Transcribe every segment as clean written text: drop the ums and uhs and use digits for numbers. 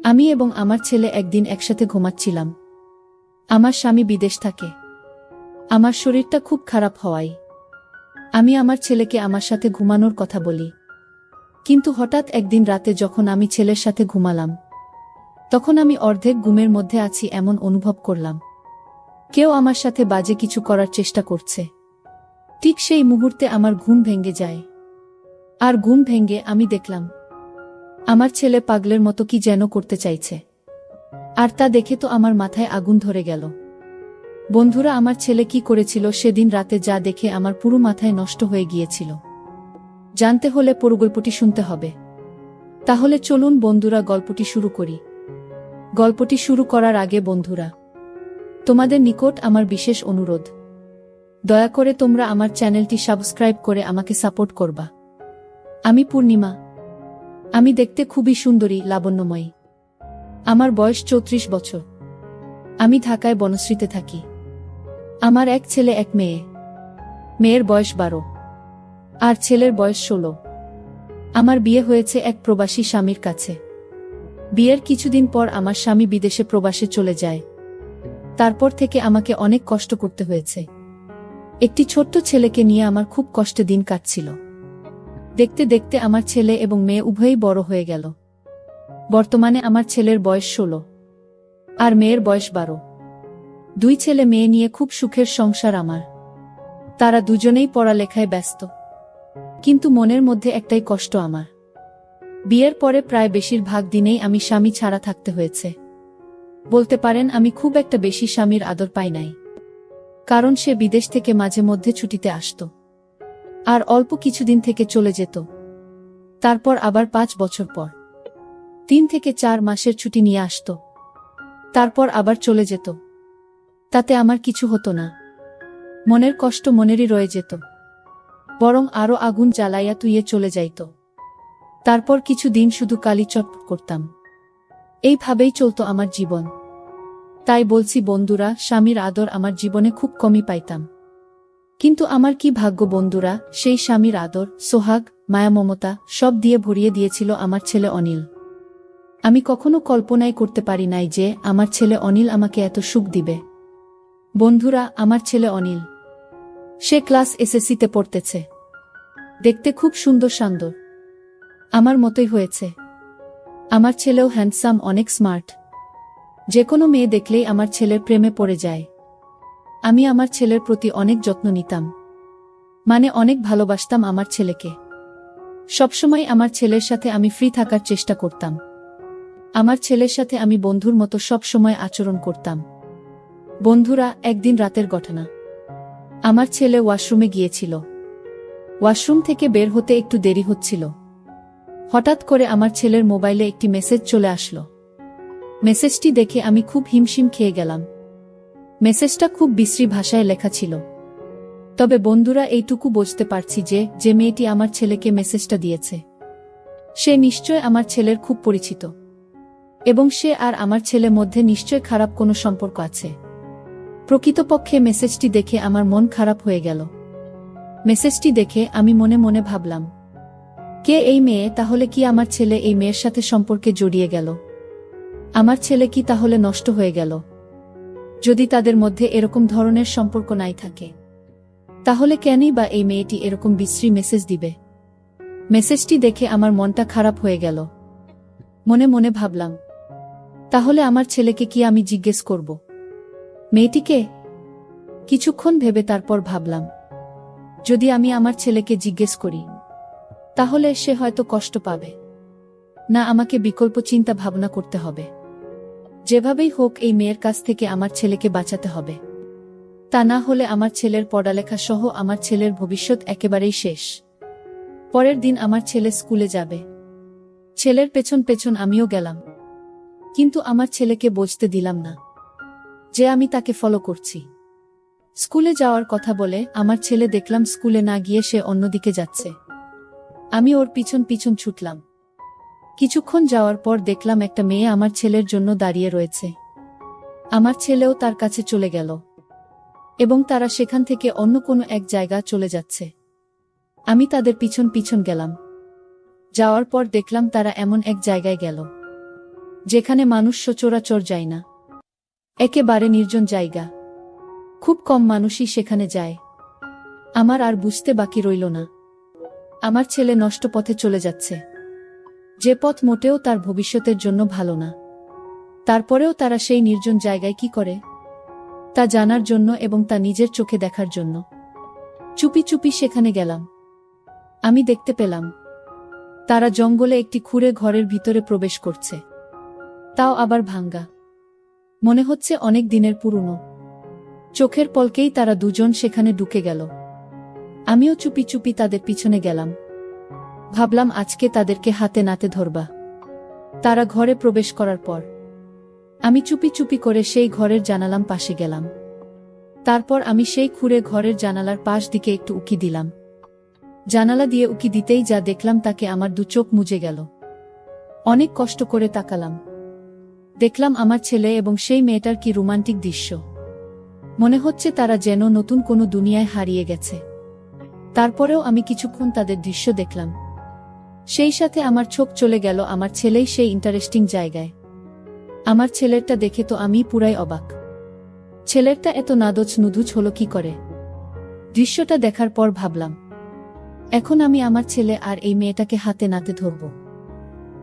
আমি এবং আমার ছেলে একদিন একসাথে ঘুমাচ্ছিলাম। আমার স্বামী বিদেশ থাকে। আমার শরীরটা খুব খারাপ হওয়ায় আমি আমার ছেলেকে আমার সাথে ঘুমানোর কথা বলি। কিন্তু হঠাৎ একদিন রাতে যখন আমি ছেলের সাথে ঘুমালাম, তখন আমি অর্ধেক ঘুমের মধ্যে আছি এমন অনুভব করলাম। কেউ আমার সাথে বাজে কিছু করার চেষ্টা করছে। ঠিক সেই মুহূর্তে আমার ঘুম ভেঙে যায়। আর ঘুম ভেঙে আমি দেখলাম আমার ছেলে পাগলের মতো কি যেন করতে চাইছে। আর তা দেখে তো আমার মাথায় আগুন ধরে গেল। বন্ধুরা, আমার ছেলে কি করেছিল সেদিন রাতে যা দেখে আমার পুরো মাথায় নষ্ট হয়ে গিয়েছিল। জানতে হলে পুরো গল্পটি শুনতে হবে। তাহলে চলুন বন্ধুরা, গল্পটি শুরু করি। গল্পটি শুরু করার আগে বন্ধুরা, তোমাদের নিকট আমার বিশেষ অনুরোধ, দয়া করে তোমরা আমার চ্যানেলটি সাবস্ক্রাইব করে আমাকে সাপোর্ট করবা। আমি পূর্ণিমা। আমি দেখতে খুবই সুন্দরী, লাবণ্যময়ী। আমার বয়স 34 বছর। আমি ঢাকায় বনশ্রীতে থাকি। আমার এক ছেলে এক মেয়ে। মেয়ের বয়স 12 আর ছেলের বয়স 16। আমার বিয়ে হয়েছে এক প্রবাসী স্বামীর কাছে। বিয়ের কিছুদিন পর আমার স্বামী বিদেশে প্রবাসে চলে যায়। তারপর থেকে আমাকে অনেক কষ্ট করতে হয়েছে। একটি ছোট্ট ছেলেকে নিয়ে আমার খুব কষ্টে দিন কাটছিল। দেখতে দেখতে আমার ছেলে এবং মেয়ে উভয়ই বড় হয়ে গেল। বর্তমানে আমার ছেলের বয়স 16 আর মেয়ের বয়স 12। দুই ছেলে মেয়ে নিয়ে খুব সুখের সংসার আমার। তারা দুজনেই পড়ালেখায় ব্যস্ত। কিন্তু মনের মধ্যে একটাই কষ্ট আমার। বিয়ের পরে প্রায় বেশিরভাগ দিনেই আমি স্বামী ছাড়া থাকতে হয়েছে। বলতে পারেন আমি খুব একটা বেশি স্বামীর আদর পাই নাই। কারণ সে বিদেশ থেকে মাঝে মধ্যে ছুটিতে আসত আর অল্প কিছুদিন থেকে চলে যেত। তারপর আবার 5 বছর পর 3 থেকে 4 মাসের ছুটি নিয়ে আসত। তারপর আবার চলে যেত। তাতে আমার কিছু হতো না। মনের কষ্ট মনেরই রয়ে যেত, বরং আরো আগুন জ্বালাইয়া তুইয়ে চলে যাইত। তারপর কিছু দিন শুধু কালি চটপট করতাম। এইভাবেই চলত আমার জীবন। তাই বলছি বন্ধুরা, স্বামীর আদর আমার জীবনে খুব কমই পাইতাম। কিন্তু আমার কি ভাগ্য বন্ধুরা, সেই স্বামীর আদর, সোহাগ, মায়া, মমতা সব দিয়ে ভরিয়ে দিয়েছিল আমার ছেলে অনিল। আমি কখনো কল্পনাই করতে পারি নাই যে আমার ছেলে অনিল আমাকে এত সুখ দিবে। বন্ধুরা, আমার ছেলে অনিল, সে ক্লাস এসএসসিতে পড়তেছে। দেখতে খুব সুন্দর শান্তর, আমার মতোই হয়েছে। আমার ছেলেও হ্যান্ডসাম, অনেক স্মার্ট। যে কোনো মেয়ে দেখলেই আমার ছেলের প্রেমে পড়ে যায়। আমি আমার ছেলের প্রতি অনেক যত্ন নিতাম, মানে অনেক ভালোবাসতাম আমার ছেলেকে। সবসময় আমার ছেলের সাথে আমি ফ্রি থাকার চেষ্টা করতাম। আমার ছেলের সাথে আমি বন্ধুর মতো সব সময় আচরণ করতাম। বন্ধুরা, একদিন রাতের ঘটনা। আমার ছেলে ওয়াশরুমে গিয়েছিল। ওয়াশরুম থেকে বের হতে একটু দেরি হচ্ছিল। হঠাৎ করে আমার ছেলের মোবাইলে একটি মেসেজ চলে আসলো। মেসেজটি দেখে আমি খুব হিমশিম খেয়ে গেলাম। মেসেজটা খুব বিশ্রী ভাষায় লেখা ছিল। তবে বন্ধুরা, এইটুকু বুঝতে পারছি যে মেয়েটি আমার ছেলেকে মেসেজটা দিয়েছে, সে নিশ্চয় আমার ছেলের খুব পরিচিত এবং সে আর আমার ছেলের মধ্যে নিশ্চয় খারাপ কোনো সম্পর্ক আছে। প্রকৃতপক্ষে মেসেজটি দেখে আমার মন খারাপ হয়ে গেল। মেসেজটি দেখে আমি মনে মনে ভাবলাম, কে এই মেয়ে? তাহলে কি আমার ছেলে এই মেয়ের সাথে সম্পর্কে জড়িয়ে গেল? আমার ছেলে কি তাহলে নষ্ট হয়ে গেল? যদি তাদের মধ্যে এরকম ধরনের সম্পর্ক নাই থাকে, তাহলে কেনই বা এই মেয়েটি এরকম বিশ্রী মেসেজ দিবে? মেসেজটি দেখে আমার মনটা খারাপ হয়ে গেল। মনে মনে ভাবলাম, তাহলে আমার ছেলেকে কি আমি জিজ্ঞেস করব মেয়েটিকে? কিছুক্ষণ ভেবে তারপর ভাবলাম, যদি আমি আমার ছেলেকে জিজ্ঞেস করি, তাহলে সে হয়তো কষ্ট পাবে না। আমাকে বিকল্প চিন্তা ভাবনা করতে হবে। যেভাবেই হোক এই মেয়ের কাছ থেকে আমার ছেলেকে বাঁচাতে হবে। তা না হলে আমার ছেলের পড়ালেখা সহ আমার ছেলের ভবিষ্যৎ একেবারেই শেষ। পরের দিন আমার ছেলে স্কুলে যাবে। ছেলের পেছন পেছন আমিও গেলাম। কিন্তু আমার ছেলেকে বুঝতে দিলাম না যে আমি তাকে ফলো করছি। স্কুলে যাওয়ার কথা বলে আমার ছেলে দেখলাম স্কুলে না গিয়ে সে অন্যদিকে যাচ্ছে। আমি ওর পিছন পিছন ছুটলাম। কিছুক্ষণ যাওয়ার পর দেখলাম একটা মেয়ে আমার ছেলের জন্য দাঁড়িয়ে রয়েছে। আমার ছেলেও তার কাছে চলে গেল এবং তারা সেখান থেকে অন্য কোনো এক জায়গা চলে যাচ্ছে। আমি তাদের পিছন পিছন গেলাম। যাওয়ার পর দেখলাম তারা এমন এক জায়গায় গেল যেখানে মানুষ সচরাচর যায় না। একেবারে নির্জন জায়গা। খুব কম মানুষই সেখানে যায়। আমার আর বুঝতে বাকি রইল না। আমার ছেলে নষ্ট পথে চলে যাচ্ছে, যে পথ মোটেও তার ভবিষ্যতের জন্য ভালো না। তারপরেও তারা সেই নির্জন জায়গায় কি করে, তা জানার জন্য এবং তা নিজের চোখে দেখার জন্য চুপি চুপি সেখানে গেলাম। আমি দেখতে পেলাম তারা জঙ্গলে একটি খুঁড়ে ঘরের ভিতরে প্রবেশ করছে, তাও আবার ভাঙ্গা। মনে হচ্ছে অনেক দিনের পুরনো। চোখের পলকেই তারা দুজন সেখানে ঢুকে গেল। আমিও চুপি চুপি তাদের পিছনে গেলাম। ভাবলাম আজকে তাদেরকে হাতে নাতে ধরবা। তারা ঘরে প্রবেশ করার পর আমি চুপি চুপি করে সেই ঘরের জানালার পাশে গেলাম। তারপর আমি সেই খুঁড়ে ঘরের জানালার পাশ দিকে একটু উকি দিলাম। জানালা দিয়ে উকি দিতেই যা দেখলাম তাকে আমার দু চোখ মুজে গেল। অনেক কষ্ট করে তাকালাম। দেখলাম আমার ছেলে এবং সেই মেয়েটার কি রোমান্টিক দৃশ্য। মনে হচ্ছে তারা যেন নতুন কোনো দুনিয়ায় হারিয়ে গেছে। তারপরেও আমি কিছুক্ষণ তাদের দৃশ্য দেখলাম। সেই সাথে আমার চোখ চলে গেল আমার ছেলেই সেই ইন্টারেস্টিং জায়গায়। আমার ছেলেরটা দেখে তো আমি পুরাই অবাক। ছেলেরটা এত নাদোজ নুদুজ হলো কি করে? দৃশ্যটা দেখার পর ভাবলাম, এখন আমি আমার ছেলে আর এই মেয়েটাকে হাতে নাতে ধরব।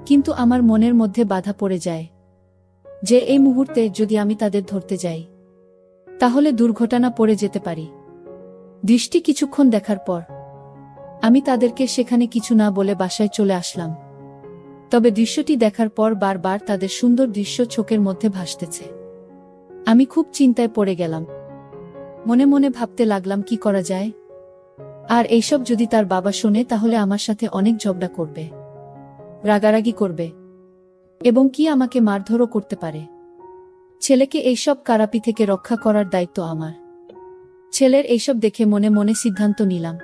কিন্তু আমার মনের মধ্যে বাধা পড়ে যায় যে এই মুহূর্তে যদি আমি তাদের ধরতে যাই, তাহলে দুর্ঘটনা পড়ে যেতে পারি। দৃষ্টি কিছুক্ষণ দেখার পর আমি তাদেরকে সেখানে কিছু না বলে বাসায় চলে আসলাম। তবে দৃশ্যটি দেখার পর বারবার তাদের সুন্দর দৃশ্য চোখের মধ্যে ভাসতেছে। আমি খুব চিন্তায় পড়ে গেলাম। মনে মনে ভাবতে লাগলাম কি করা যায়। আর এইসব যদি তার বাবা শোনে তাহলে আমার সাথে অনেক ঝগড়া করবে, রাগারাগি করবে এবং কি আমাকে মারধরও করতে পারে। ছেলেকে এইসব কারাপি থেকে রক্ষা করার দায়িত্ব আমার। ছেলের এইসব দেখে মনে মনে সিদ্ধান্ত নিলাম,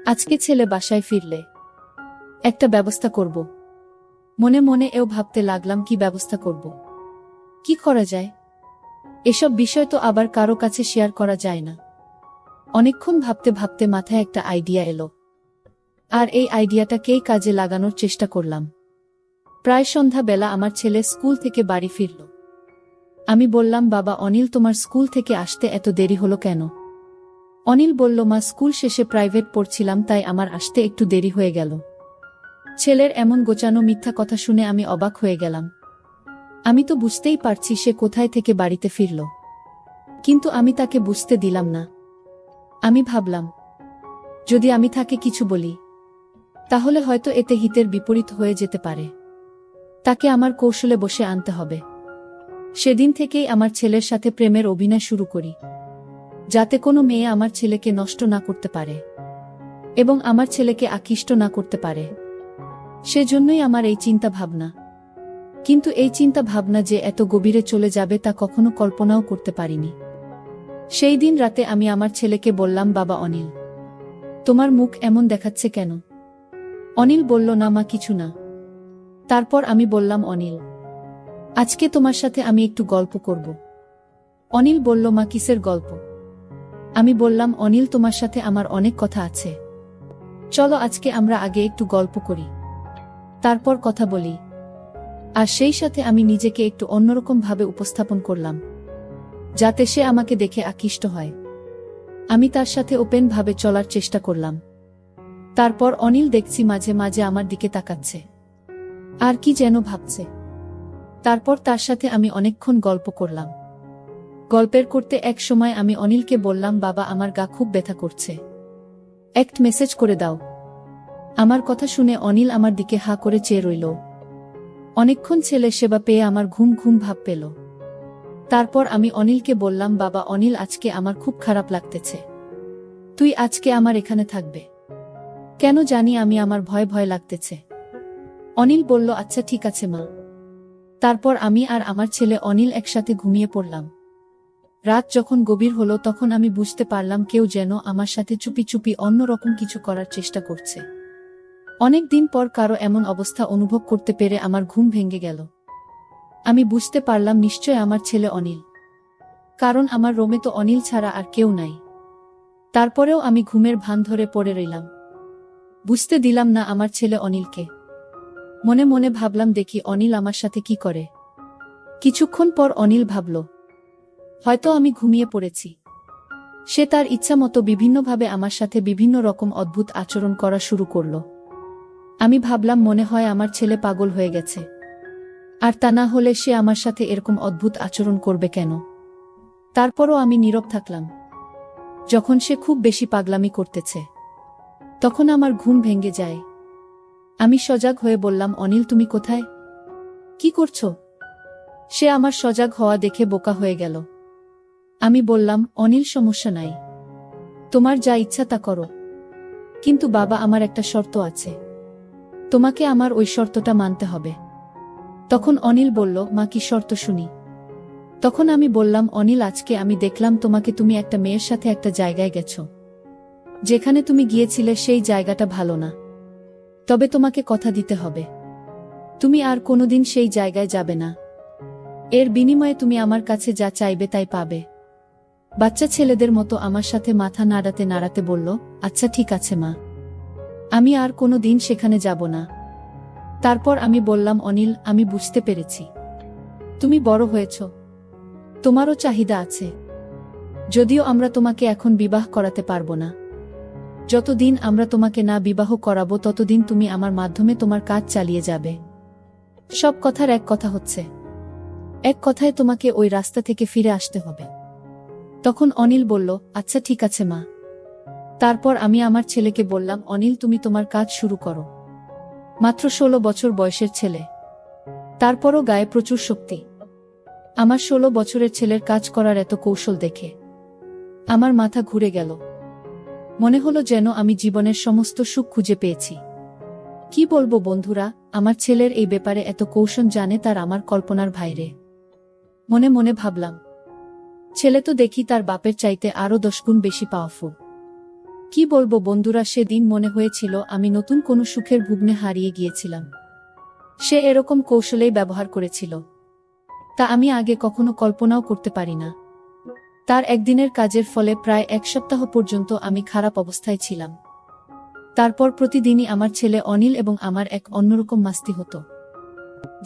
আজকে ছেলে বাসায় ফিরলে একটা ব্যবস্থা করব। মনে মনে এও ভাবতে লাগলাম কি ব্যবস্থা করব, কি করা যায়। এসব বিষয় তো আবার কারো কাছে শেয়ার করা যায় না। অনেকক্ষণ ভাবতে ভাবতে মাথায় একটা আইডিয়া এলো, আর এই আইডিয়াটাকেই কাজে লাগানোর চেষ্টা করলাম। প্রায় সন্ধ্যা বেলা আমার ছেলে স্কুল থেকে বাড়ি ফিরল। আমি বললাম, বাবা অনিল, তোমার স্কুল থেকে আসতে এত দেরি হলো কেন? অনিল বলল, মা স্কুল শেষে প্রাইভেট পড়ছিলাম, তাই আমার আসতে একটু দেরি হয়ে গেল। ছেলের এমন গোছানো মিথ্যা কথা শুনে আমি অবাক হয়ে গেলাম। আমি তো বুঝতেই পারছি সে কোথায় থেকে বাড়িতে ফিরল, কিন্তু আমি তাকে বুঝতে দিলাম না। আমি ভাবলাম, যদি আমি তাকে কিছু বলি তাহলে হয়তো এতে হিতের বিপরীত হয়ে যেতে পারে। তাকে আমার কৌশলে বসে আনতে হবে। সেদিন থেকেই আমার ছেলের সাথে প্রেমের অভিনয় শুরু করি, যাতে কোনো মেয়ে আমার ছেলেকে নষ্ট না করতে পারে এবং আমার ছেলেকে আকৃষ্ট না করতে পারে। সেজন্যই আমার এই চিন্তা ভাবনা। কিন্তু এই চিন্তা ভাবনা যে এত গভীরে চলে যাবে তা কখনো কল্পনাও করতে পারিনি। সেই দিন রাতে আমি আমার ছেলেকে বললাম, বাবা অনিল, তোমার মুখ এমন দেখাচ্ছে কেন? অনিল বলল, না মা, কিছু না। তারপর আমি বললাম, অনিল, আজকে তোমার সাথে আমি একটু গল্প করব। অনিল বলল, মা, কিসের গল্প? আমি বললাম, অনিল, তোমার সাথে আমার অনেক কথা আছে। চলো আজকে আমরা আগে একটু গল্প করি, তারপর কথা বলি। আর সেই সাথে আমি নিজেকে একটু অন্যরকম ভাবে উপস্থাপন করলাম, যাতে সে আমাকে দেখে আকৃষ্ট হয়। আমি তার সাথে ওপেন ভাবে চলার চেষ্টা করলাম। তারপর অনিল দেখছি মাঝে মাঝে আমার দিকে তাকাচ্ছে, আর কি যেন ভাবছে। তারপর তার সাথে আমি অনেকক্ষণ গল্প করলাম। গল্পের করতে এক সময় আমি অনিলকে বললাম, বাবা, আমার গা খুব ব্যথা করছে, একটা মেসেজ করে দাও। আমার কথা শুনে অনিল আমার দিকে হা করে চেয়ে রইল। অনেকক্ষণ ছেলে সেবা পেয়ে আমার ঘুম ঘুম ভাব পেল। তারপর আমি অনিলকে বললাম, বাবা অনিল, আজকে আমার খুব খারাপ লাগতেছে। তুই আজকে আমার এখানে থাকবে? কেন জানি আমি আমার ভয় ভয় লাগতেছে। অনিল বলল, আচ্ছা ঠিক আছে মা। তারপর আমি আর আমার ছেলে অনিল একসাথে ঘুমিয়ে পড়লাম। রাত যখন গভীর হলো তখন আমি বুঝতে পারলাম কেউ যেন আমার সাথে চুপি চুপি অন্যরকম কিছু করার চেষ্টা করছে। অনেক দিন পর কারো এমন অবস্থা অনুভব করতে পেরে আমার ঘুম ভেঙে গেল। আমি বুঝতে পারলাম নিশ্চয় আমার ছেলে অনিল, কারণ আমার রুমে তো অনিল ছাড়া আর কেউ নাই। তারপরেও আমি ঘুমের ভান ধরে পড়ে রইলাম, বুঝতে দিলাম না আমার ছেলে অনিলকে। মনে মনে ভাবলাম দেখি অনিল আমার সাথে কি করে। কিছুক্ষণ পর অনিল ভাবল, হয়তো আমি ঘুমিয়ে পড়েছি। সে তার ইচ্ছামতো বিভিন্নভাবে আমার সাথে বিভিন্ন রকম অদ্ভুত আচরণ করা শুরু করল। আমি ভাবলাম মনে হয় আমার ছেলে পাগল হয়ে গেছে। আর তা না হলে সে আমার সাথে এরকম অদ্ভুত আচরণ করবে কেন? তারপরও আমি নীরব থাকলাম। যখন সে খুব বেশি পাগলামি করতেছে, তখন আমার ঘুম ভেঙে যায়। আমি সজাগ হয়ে বললাম, অনিল তুমি কোথায়? কি করছো? সে আমার সজাগ হওয়া দেখে বোকা হয়ে গেল। আমি বললাম, অনিল সমস্যা নাই, তোমার যা ইচ্ছা তা করো, কিন্তু বাবা আমার একটা শর্ত আছে, তোমাকে আমার ওই শর্তটা মানতে হবে। তখন অনিল বলল, মা কি শর্ত শুনি। তখন আমি বললাম, অনিল আজকে আমি দেখলাম তোমাকে, তুমি একটা মেয়ের সাথে একটা জায়গায় গেছো। যেখানে তুমি গিয়েছিলে সেই জায়গাটা ভালো না, তবে তোমাকে কথা দিতে হবে তুমি আর কোনোদিন সেই জায়গায় যাবে না। এর বিনিময়ে তুমি আমার কাছে যা চাইবে তাই পাবে। বাচ্চা ছেলেদের মতো আমার সাথে মাথা নাড়াতে নাড়াতে বলল, আচ্ছা ঠিক আছে মা, আমি আর কোনো দিন সেখানে যাব না। তারপর আমি বললাম, অনিল আমি বুঝতে পেরেছি, তুমি বড় হয়েছ, তোমারও চাহিদা আছে। যদিও আমরা তোমাকে এখন বিবাহ করাতে পারবো না, যতদিন আমরা তোমাকে না বিবাহ করাবো ততদিন তুমি আমার মাধ্যমে তোমার কাজ চালিয়ে যাবে। সব কথার এক কথা হচ্ছে, এক কথায় তোমাকে ওই রাস্তা থেকে ফিরে আসতে হবে। তখন অনিল বলল, আচ্ছা ঠিক আছে মা। তারপর আমি আমার ছেলেকে বললাম, অনিল তুমি তোমার কাজ শুরু করো। মাত্র 16 বছর বয়সের ছেলে, তারপরও গায়ে প্রচুর শক্তি। আমার 16 বছরের ছেলের কাজ করার এত কৌশল দেখে আমার মাথা ঘুরে গেল। মনে হলো যেন আমি জীবনের সমস্ত সুখ খুঁজে পেয়েছি। কি বলবো বন্ধুরা, আমার ছেলের এই ব্যাপারে এত কৌশল জানে তার আমার কল্পনার বাইরে। মনে মনে ভাবলাম, ছেলে তো দেখি তার বাপের চাইতে আরো 10 গুণ বেশি পাওয়ারফুল। কি বলবো বন্ধুরা, সেদিন মনে হয়েছিল আমি নতুন কোনো সুখের ভুবনে হারিয়ে গিয়েছিলাম। সে এরকম কৌশলেই ব্যবহার করেছিল, তা আমি আগে কখনো কল্পনাও করতে পারি না। তার একদিনের কাজের ফলে প্রায় 1 সপ্তাহ পর্যন্ত আমি খারাপ অবস্থায় ছিলাম। তারপর প্রতিদিনই আমার ছেলে অনিল এবং আমার এক অন্যরকম মাস্তি হতো,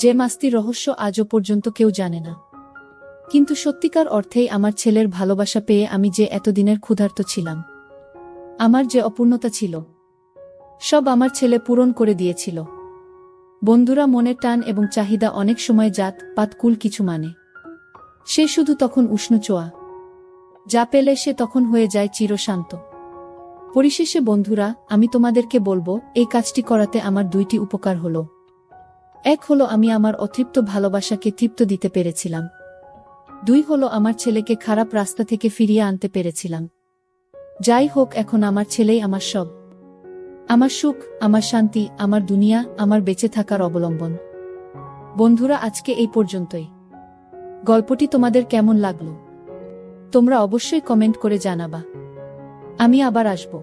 যে মাস্তির রহস্য আজও পর্যন্ত কেউ জানে না। কিন্তু সত্যিকার অর্থেই আমার ছেলের ভালোবাসা পেয়ে আমি যে এতদিনের ক্ষুধার্ত ছিলাম, আমার যে অপূর্ণতা ছিল, সব আমার ছেলে পূরণ করে দিয়েছিল। বন্ধুরা, মনের টান এবং চাহিদা অনেক সময় জাত পাত কুল কিছু মানে। সে শুধু তখন উষ্ণ চোয়া, যা পেলে সে তখন হয়ে যায় চিরশান্ত। পরিশেষে বন্ধুরা, আমি তোমাদেরকে বলবো, এই কাজটি করাতে আমার 2টি উপকার হলো। এক হলো আমি আমার অতৃপ্ত ভালোবাসাকে তৃপ্ত দিতে পেরেছিলাম। 2 হলো আমার ছেলেকে খারাপ রাস্তা থেকে ফিরিয়ে আনতে পেরেছিলাম। যাই হোক, এখন আমার ছেলেই আমার সব, আমার সুখ, আমার শান্তি, আমার দুনিয়া, আমার বেঁচে থাকার অবলম্বন। বন্ধুরা, আজকে এই পর্যন্তই। গল্পটি তোমাদের কেমন লাগলো তোমরা অবশ্যই কমেন্ট করে জানাবা। আমি আবার আসব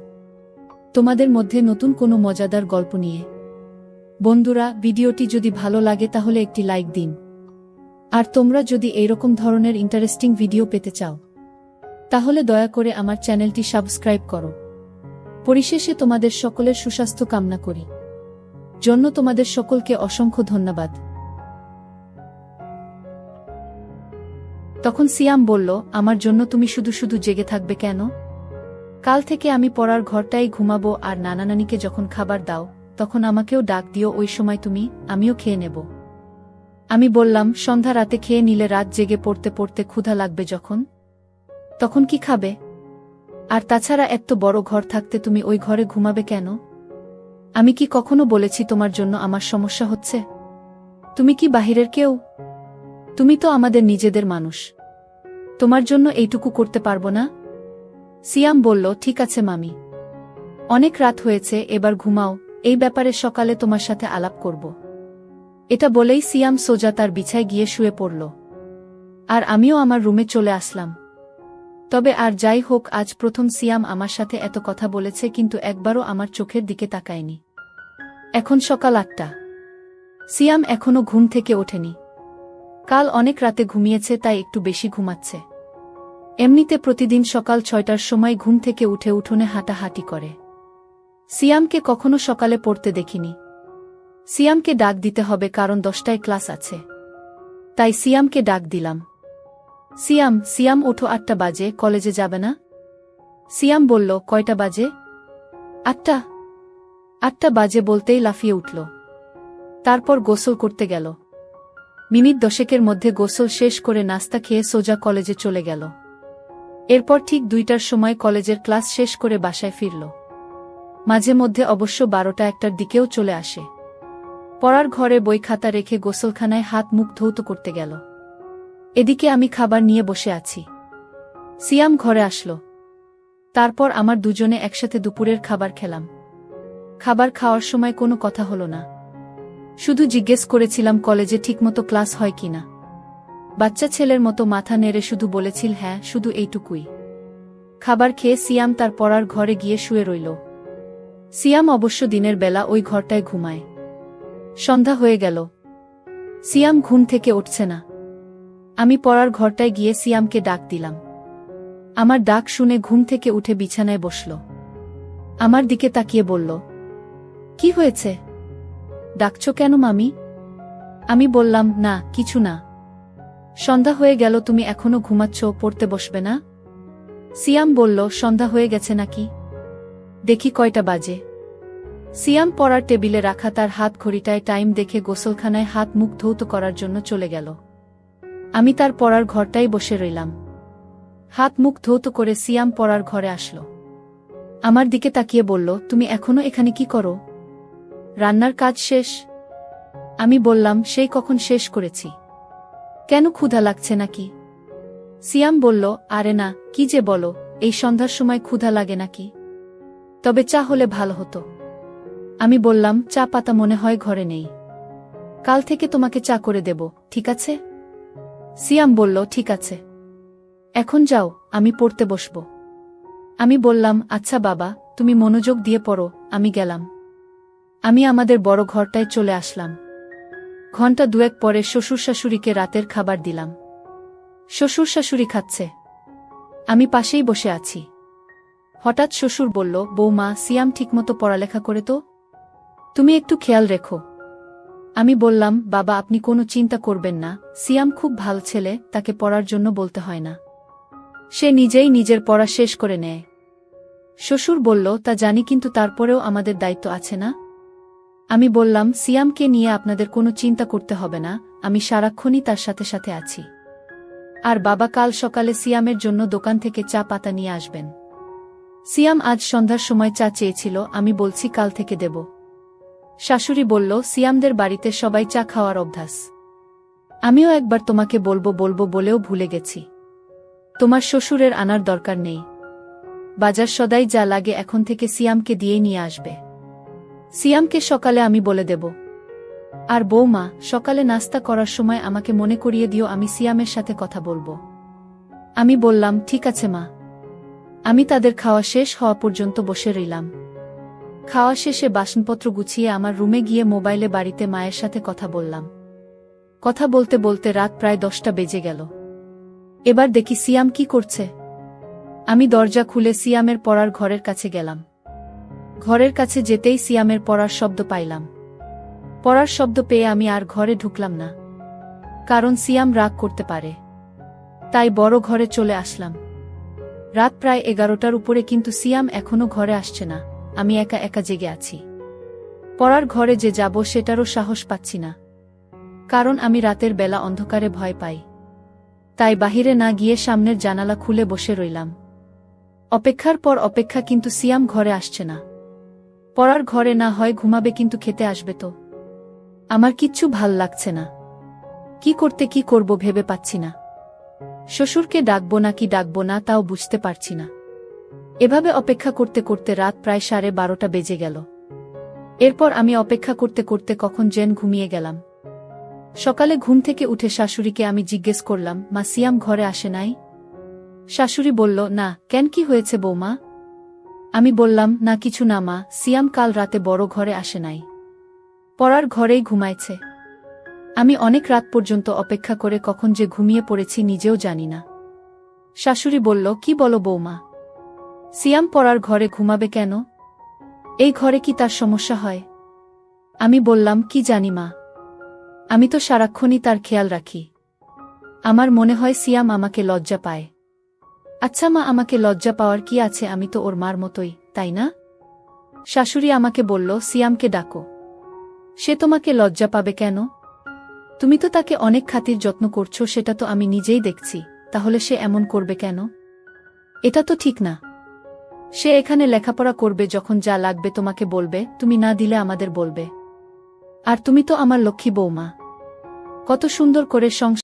তোমাদের মধ্যে নতুন কোনো মজাদার গল্প নিয়ে। বন্ধুরা, ভিডিওটি যদি ভালো লাগে তাহলে একটি লাইক দিন। আর তোমরা যদি এইরকম ধরনের ইন্টারেস্টিং ভিডিও পেতে চাও, তাহলে দয়া করে আমার চ্যানেলটি সাবস্ক্রাইব করো। পরিশেষে তোমাদের সকলের সুস্বাস্থ্য কামনা করি। জন্য তোমাদের সকলকে অসংখ্য ধন্যবাদ। তখন সিয়াম বলল, আমার জন্য তুমি শুধু শুধু জেগে থাকবে কেন? কাল থেকে আমি পড়ার ঘরটাই ঘুমাবো, আর নানা নানিকে যখন খাবার দাও তখন আমাকেও ডাক দিও, ওই সময় তুমি আমিও খেয়ে নেব। আমি বললাম, সন্ধ্যা রাতে খেয়ে নিলে রাত জেগে পড়তে পড়তে ক্ষুধা লাগবে যখন, তখন কি খাবে? আর তাছাড়া এত বড় ঘর থাকতে তুমি ওই ঘরে ঘুমাবে কেন? আমি কি কখনো বলেছি তোমার জন্য আমার সমস্যা হচ্ছে? তুমি কি বাহিরের কেউ? তুমি তো আমাদের নিজেদের মানুষ, তোমার জন্য এইটুকু করতে পারবো না? সিয়াম বলল, ঠিক আছে মামি, অনেক রাত হয়েছে, এবার ঘুমাও, এই ব্যাপারে সকালে তোমার সাথে আলাপ করব। এটা বলেই সিয়াম সোজা তার বিছায় গিয়ে শুয়ে পড়ল, আর আমিও আমার রুমে চলে আসলাম। তবে আর যাই হোক, আজ প্রথম সিয়াম আমার সাথে এত কথা বলেছে, কিন্তু একবারও আমার চোখের দিকে তাকায়নি। এখন সকাল 8টা, সিয়াম এখনো ঘুম থেকে ওঠেনি। কাল অনেক রাতে ঘুমিয়েছে, তাই একটু বেশি ঘুমাচ্ছে। এমনিতে প্রতিদিন সকাল 6টার সময় ঘুম থেকে উঠে উঠোনে হাঁটাহাঁটি করে। সিয়ামকে কখনো সকালে পড়তে দেখিনি। সিয়ামকে ডাক দিতে হবে কারণ 10টায় ক্লাস আছে। তাই সিয়ামকে ডাক দিলাম। সিয়াম, সিয়াম ওঠো, 8টা বাজে, কলেজে যাবে না? সিয়াম বলল, কয়টা বাজে? 8টা। 8টা বাজে বলতেই লাফিয়ে উঠল। তারপর গোসল করতে গেল। মিনিট 10 মধ্যে গোসল শেষ করে নাস্তা খেয়ে সোজা কলেজে চলে গেল। এরপর ঠিক 2টার সময় কলেজের ক্লাস শেষ করে বাসায় ফিরল। মাঝে মধ্যে অবশ্য 12টা-1টার দিকেও চলে আসে। পড়ার ঘরে বই খাতা রেখে গোসলখানায় হাত মুখ ধৌত করতে গেল। এদিকে আমি খাবার নিয়ে বসে আছি। সিয়াম ঘরে আসলো। তারপর আমার দুজনে একসাথে দুপুরের খাবার খেলাম। খাবার খাওয়ার সময় কোনো কথা হলো না। শুধু জিজ্ঞেস করেছিলাম কলেজে ঠিকমতো ক্লাস হয় কিনা। বাচ্চা ছেলের মতো মাথা নেড়ে শুধু বলেছিল হ্যাঁ, শুধু এইটুকুই। খাবার খেয়ে সিয়াম তার পড়ার ঘরে গিয়ে শুয়ে রইল। সিয়াম অবশ্য দিনের বেলা ওই ঘরটায় ঘুমায়। সন্ধ্যা হয়ে গেল। সিয়াম ঘুম থেকে উঠছে না। আমি পড়ার ঘরটায় গিয়ে সিয়ামকে ডাক দিলাম। আমার ডাক শুনে ঘুম থেকে উঠে বিছানায় বসল। আমার দিকে তাকিয়ে বলল, কি হয়েছে? ডাকছো কেন মামি? আমি বললাম, না কিছু না। সন্ধ্যা হয়ে গেল, তুমি এখনো ঘুমাচ্ছ, পড়তে বসবে না? সিয়াম বলল, সন্ধ্যা হয়ে গেছে নাকি? দেখি কয়টা বাজে। সিয়াম পড়ার টেবিলে রাখা তার হাত ঘড়িটায় টাইম দেখে গোসলখানায় হাত মুখ ধৌত করার জন্য চলে গেল। আমি তার পড়ার ঘরটাই বসে রইলাম। হাত মুখ ধৌত করে সিয়াম পড়ার ঘরে আসলো। আমার দিকে তাকিয়ে বলল, তুমি এখনো এখানে কি করো? রান্নার কাজ শেষ? আমি বললাম, সেই কখন শেষ করেছি। কেন, ক্ষুধা লাগছে নাকি? সিয়াম বলল, আরে না, কি যে বলো, এই সন্ধ্যার সময় ক্ষুধা লাগে নাকি? তবে চা হলে ভালো হতো। আমি বললাম, চা পাতা মনে হয় ঘরে নেই। কাল থেকে তোমাকে চা করে দেব, ঠিক আছে? সিয়াম বলল, ঠিক আছে। এখন যাও, আমি পড়তে বসব। আমি বললাম, আচ্ছা বাবা, তুমি মনোযোগ দিয়ে পড়ো, আমি গেলাম। আমি আমাদের বড় ঘরটায় চলে আসলাম। ঘণ্টা 2 পরে শ্বশুর শাশুড়িকে রাতের খাবার দিলাম। শ্বশুর শাশুড়ি খাচ্ছে। আমি পাশেই বসে আছি। হঠাৎ শ্বশুর বলল, বৌমা, সিয়াম ঠিকমতো পড়ালেখা করে তো? তুমি একটু খেয়াল রেখো। আমি বললাম, বাবা আপনি কোনো চিন্তা করবেন না, সিয়াম খুব ভালো ছেলে, তাকে পড়ার জন্য বলতে হয় না। সে নিজেই নিজের পড়া শেষ করে নেয়। শ্বশুর বলল, তা জানি, কিন্তু তারপরেও আমাদের দায়িত্ব আছে না? আমি বললাম, সিয়ামকে নিয়ে আপনাদের কোনো চিন্তা করতে হবে না, আমি সারাক্ষণই তার সাথে সাথে আছি। আর বাবা কাল সকালে সিয়ামের জন্য দোকান থেকে চা পাতা নিয়ে আসবেন। সিয়াম আজ সন্ধ্যার সময় চা চেয়েছিল, আমি বলছি কাল থেকে দেব। শাশুড়ি বলল, সিয়ামদের বাড়িতে সবাই চা খাওয়ার অভ্যাস। আমিও একবার তোমাকে বলবো বলবো বলেও ভুলে গেছি। তোমার শ্বশুরের আনার দরকার নেই। বাজার সদাই যা লাগে এখন থেকে সিয়ামকে দিয়েই নিয়ে আসবে। সিয়ামকে সকালে আমি বলে দেব। আর বৌমা, সকালে নাস্তা করার সময় আমাকে মনে করিয়ে দিও, আমি সিয়ামের সাথে কথা বলবো। আমি বললাম, ঠিক আছে মা। আমি তাদের খাওয়া শেষ হওয়া পর্যন্ত বসে রইলাম। খাওয়া শেষে বাসনপত্র গুছিয়ে আমার রুমে গিয়ে মোবাইলে বাড়িতে মায়ের সাথে কথা বললাম। কথা বলতে বলতে রাত প্রায় 10টা বেজে গেল। এবার দেখি সিয়াম কি করছে। আমি দরজা খুলে সিয়ামের পড়ার ঘরের কাছে গেলাম। ঘরের কাছে যেতেই সিয়ামের পড়ার শব্দ পাইলাম। পড়ার শব্দ পেয়ে আমি আর ঘরে ঢুকলাম না, কারণ সিয়াম রাগ করতে পারে। তাই বড় ঘরে চলে আসলাম। রাত প্রায় 11টার উপরে, কিন্তু সিয়াম এখনো ঘরে আসছে না। আমি একা একা জেগে আছি। পড়ার ঘরে যে যাব সেটারও সাহস পাচ্ছি না, কারণ আমি রাতের বেলা অন্ধকারে ভয় পাই। তাই বাহিরে না গিয়ে সামনের জানালা খুলে বসে রইলাম। অপেক্ষার পর অপেক্ষা, কিন্তু সিয়াম ঘরে আসছে না। পড়ার ঘরে না হয় ঘুমাবে, কিন্তু খেতে আসবে তো? আমার কিচ্ছু ভাল লাগছে না। কি করব ভেবে পাচ্ছি না। শ্বশুরকে ডাকবো নাকি ডাকবো না তাও বুঝতে পারছি না। এভাবে অপেক্ষা করতে করতে রাত প্রায় 12:30 বেজে গেল। এরপর আমি অপেক্ষা করতে করতে কখন যেন ঘুমিয়ে গেলাম। সকালে ঘুম থেকে উঠে শাশুড়িকে আমি জিজ্ঞেস করলাম, মা, সিয়াম ঘরে আসে নাই? শাশুড়ি বলল, না, কেন, কি হয়েছে বৌমা? আমি বললাম, না কিছু না মা, সিয়াম কাল রাতে বড় ঘরে আসে নাই, পড়ার ঘরেই ঘুমাইছে। আমি অনেক রাত পর্যন্ত অপেক্ষা করে কখন যে ঘুমিয়ে পড়েছি নিজেও জানি না। শাশুড়ি বলল, কি বলো বৌমা? সিয়াম পড়ার ঘরে ঘুমাবে কেন? এই ঘরে কি তার সমস্যা হয়? আমি বললাম, কি জানি মা। আমি তো সারাক্ষণই তার খেয়াল রাখি। আমার মনে হয় সিয়াম আমাকে লজ্জা পায়। আচ্ছা মা, আমাকে লজ্জা পাওয়ার কি আছে? আমি তো ওর মার মতোই, তাই না? শাশুড়ি আমাকে বলল, সিয়ামকে ডাকো। সে তোমাকে লজ্জা পাবে কেন? তুমি তো তাকে অনেক খাতির যত্ন করছো, সেটা তো আমি নিজেই দেখছি। তাহলে সে এমন করবে কেন? এটা তো ঠিক না। সে এখানে লেখাপড়া করবে, যখন যা লাগবে তোমাকে বলবে, তুমি না দিলে আমাদের বলবে। আর তুমি তো আমার লক্ষ্মী বৌমা, কত সুন্দর করে সংসার